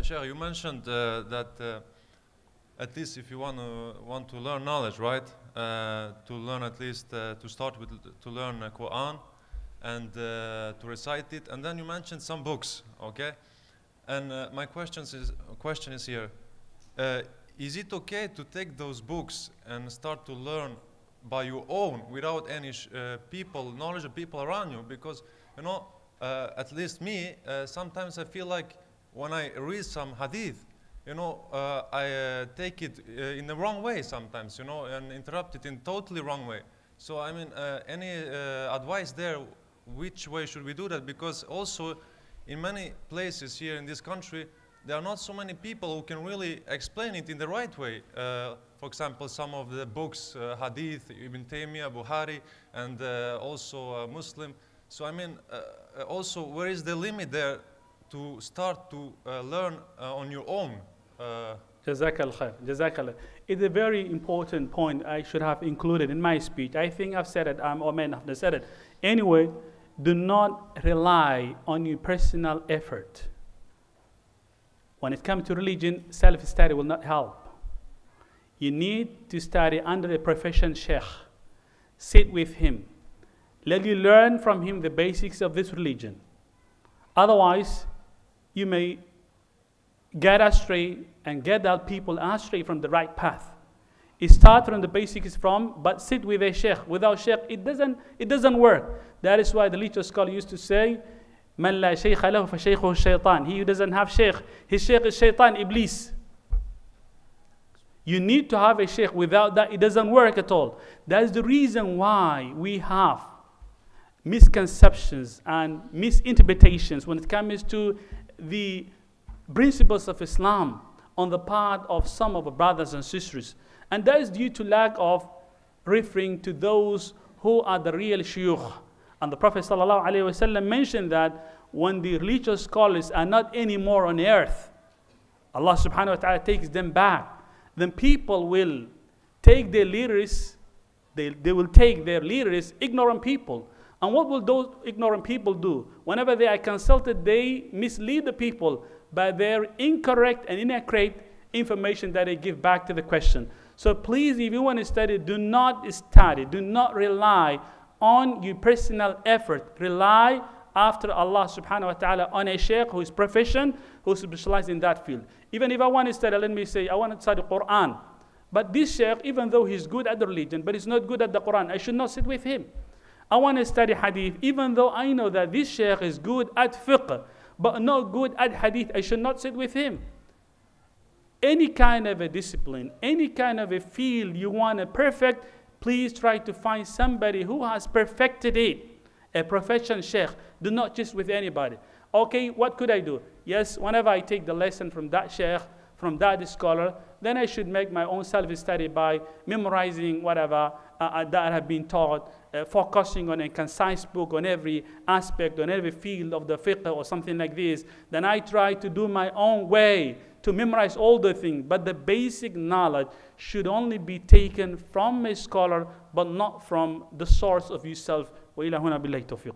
Sheikh, you mentioned that at least if you want to learn knowledge, right? To learn at least to start with to learn Quran and to recite it, and then you mentioned some books, okay? And my question is here: is it okay to take those books and start to learn by your own without any knowledge of people around you? Because you know, at least me, sometimes I feel like when I read some hadith, you know, I take it in the wrong way sometimes, you know, and interrupt it in totally wrong way. So I mean, any advice there? Which way should we do that? Because also in many places here in this country, there are not so many people who can really explain it in the right way. For example, some of the books, Hadith, Ibn Taymiyyah, Bukhari, and also Muslim. So I mean, also, where is the limit there to start to learn on your own? Jazakallah khair. Jazakallah. It's a very important point I should have included in my speech. I think I've said it, or may not have said it. Anyway, do not rely on your personal effort. When it comes to religion, self-study will not help. You need to study under a professional sheikh. Sit with him. Let you learn from him the basics of this religion. Otherwise, you may get astray and get out people astray from the right path. Start from the basics but sit with a sheikh. Without sheikh, it doesn't work. That is why the literature scholar used to say, "Man la shaykha lahu fa shaykhuhu shaytan." He who doesn't have sheikh, his sheikh is shaytan, iblis. You need to have a sheikh. Without that, it doesn't work at all. That is the reason why we have misconceptions and misinterpretations when it comes to the principles of Islam on the part of some of our brothers and sisters. And that is due to lack of referring to those who are the real shuyukh. And the Prophet ﷺ mentioned that when the religious scholars are not anymore on earth, Allah subhanahu wa ta'ala takes them back. Then people will take their leaders, they will take their leaders, ignorant people. And what will those ignorant people do? Whenever they are consulted, they mislead the people by their incorrect and inaccurate information that they give back to the question. So please, if you want to study, do not rely on your personal effort. Rely after Allah subhanahu wa ta'ala on a sheikh who is proficient, who is specialized in that field. Even if I want to study, let me say, I want to study Quran. But this sheikh, even though he's good at the religion, but he's not good at the Quran, I should not sit with him. I want to study hadith, even though I know that this sheikh is good at fiqh, but not good at hadith, I should not sit with him. Any kind of a discipline, any kind of a field you want to perfect, please try to find somebody who has perfected it, a professional sheikh. Do not just with anybody. Okay, what could I do? Yes, whenever I take the lesson from that sheikh, from that scholar, then I should make my own self-study by memorizing whatever that I have been taught, focusing on a concise book on every aspect, on every field of the fiqh or something like this. Then I try to do my own way to memorize all the things. But the basic knowledge should only be taken from a scholar, but not from the source of yourself. وإلى هنا بالله التوفيق.